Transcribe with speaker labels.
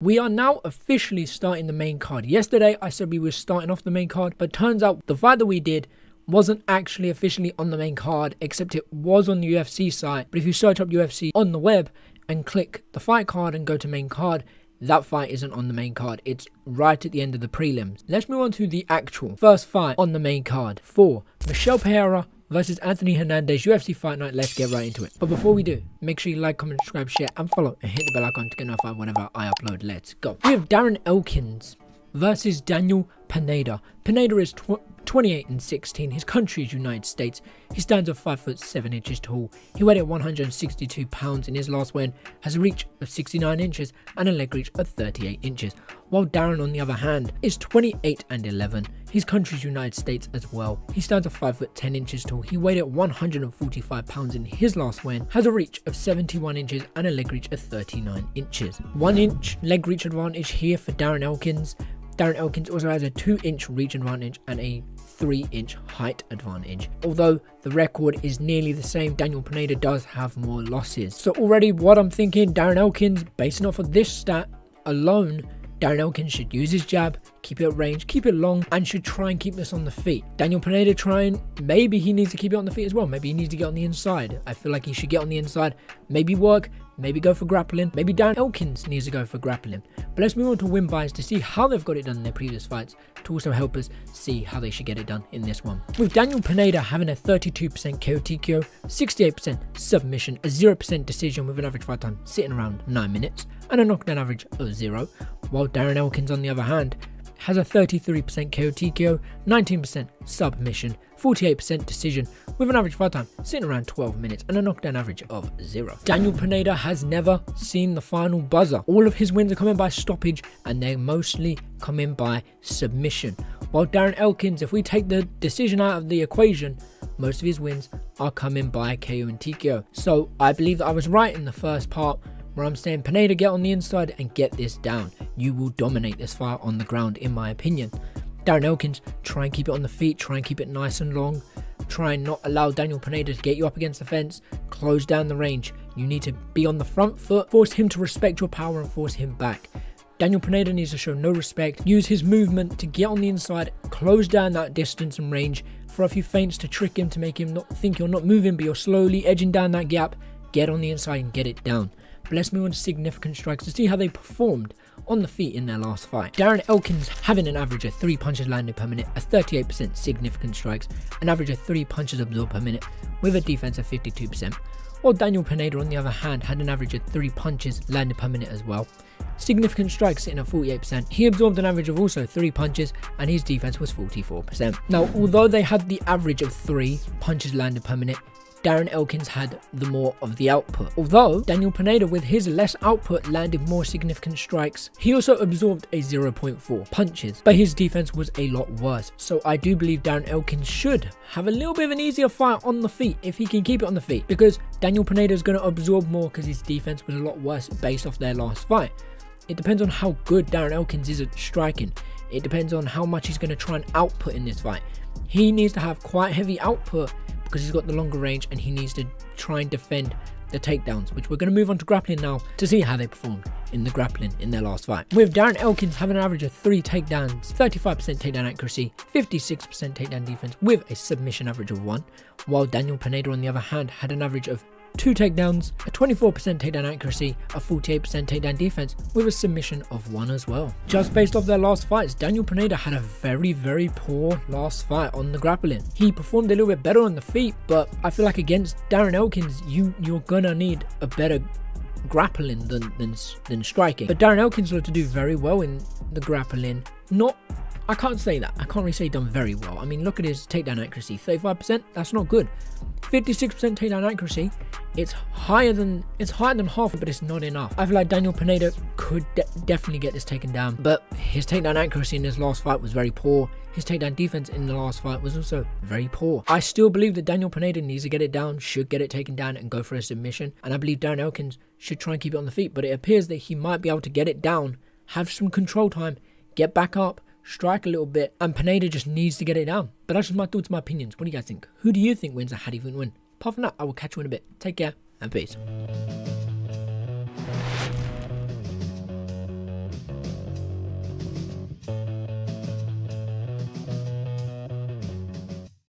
Speaker 1: We are now officially starting the main card. Yesterday I said we were starting off the main card, but turns out the fight that we did wasn't actually officially on the main card, except it was on the UFC site. But if you search up UFC on the web and click the fight card and go to main card, that fight isn't on the main card. It's right at the end of the prelims. Let's move on to the actual first fight on the main card for Michel Pereira versus Anthony Hernandez, UFC Fight Night. Let's get right into it. But before we do, make sure you like, comment, subscribe, share, and follow, and hit the bell icon to get notified whenever I upload. Let's go. We have Darren Elkins versus Daniel Pineda. Pineda is 28-16. His country is United States. He stands at 5'7" tall. He weighed at 162 pounds in his last win, has a reach of 69 inches and a leg reach of 38 inches. While Darren, on the other hand, is 28-11. His country is United States as well. He stands at 5'10" tall. He weighed at 145 pounds in his last win, has a reach of 71 inches and a leg reach of 39 inches. 1 inch leg reach advantage here for Darren Elkins. Darren Elkins also has a 2-inch reach advantage and a 3-inch height advantage. Although the record is nearly the same, Daniel Pineda does have more losses. So already what I'm thinking, Darren Elkins, basing off of this stat alone, Darren Elkins should use his jab, keep it at range, keep it long, and should try and keep this on the feet. Daniel Pineda trying, maybe he needs to keep it on the feet as well. Maybe he needs to get on the inside. I feel like he should get on the inside, maybe work, maybe go for grappling. Maybe Darren Elkins needs to go for grappling. But let's move on to win buys to see how they've got it done in their previous fights, to also help us see how they should get it done in this one. With Daniel Pineda having a 32% KO TKO, 68% submission, a 0% decision with an average fight time sitting around 9 minutes, and a knockdown average of 0. While Darren Elkins, on the other hand, has a 33% KO TKO, 19% submission, 48% decision, with an average fight time sitting around 12 minutes and a knockdown average of 0. Daniel Pineda has never seen the final buzzer. All of his wins are coming by stoppage, and they're mostly coming by submission. While Darren Elkins, if we take the decision out of the equation, most of his wins are coming by KO and TKO. So I believe that I was right in the first part, where I'm saying, Pineda, get on the inside and get this down. You will dominate this fight on the ground, in my opinion. Darren Elkins, try and keep it on the feet, try and keep it nice and long. Try and not allow Daniel Pineda to get you up against the fence, close down the range. You need to be on the front foot, force him to respect your power and force him back. Daniel Pineda needs to show no respect, use his movement to get on the inside, close down that distance and range, for a few feints to trick him, to make him not think you're not moving, but you're slowly edging down that gap. Get on the inside and get it down. But let's move on to significant strikes to see how they performed on the feet in their last fight. Darren Elkins having an average of 3 punches landed per minute, a 38% significant strikes, an average of 3 punches absorbed per minute, with a defense of 52%. While Daniel Pineda, on the other hand, had an average of 3 punches landed per minute as well. Significant strikes sitting at 48%. He absorbed an average of also 3 punches, and his defense was 44%. Now, although they had the average of 3 punches landed per minute, Darren Elkins had the more of the output. Although Daniel Pineda, with his less output, landed more significant strikes, he also absorbed a 0.4 punches, but his defense was a lot worse. So I do believe Darren Elkins should have a little bit of an easier fight on the feet if he can keep it on the feet, because Daniel Pineda is going to absorb more because his defense was a lot worse based off their last fight. It depends on how good Darren Elkins is at striking. It depends on how much he's going to try and output in this fight. He needs to have quite heavy output because he's got the longer range, and he needs to try and defend the takedowns, which we're going to move on to grappling now to see how they performed in the grappling in their last fight. With Darren Elkins having an average of 3 takedowns, 35% takedown accuracy, 56% takedown defense with a submission average of 1, while Daniel Pineda, on the other hand, had an average of 2 takedowns, a 24% takedown accuracy, a 48% takedown defense with a submission of 1 as well. Just based off their last fights, Daniel Pineda had a very poor last fight on the grappling. He performed a little bit better on the feet, but I feel like against Darren Elkins, you're gonna need a better grappling than striking. But Darren Elkins looked to do very well in the grappling. I can't say that. I can't really say he done very well. I mean, look at his takedown accuracy, 35%. That's not good. 56% takedown accuracy. It's higher than half, but it's not enough. I feel like Daniel Pineda could definitely get this taken down, but his takedown accuracy in his last fight was very poor. His takedown defense in the last fight was also very poor. I still believe that Daniel Pineda needs to get it down, should get it taken down and go for a submission. And I believe Darren Elkins should try and keep it on the feet, but it appears that he might be able to get it down, have some control time, get back up, strike a little bit, and Pineda just needs to get it down. But that's just my thoughts, my opinions. What do you guys think? Who do you think wins a How do you win? Apart from that, I will catch you in a bit. Take care and peace.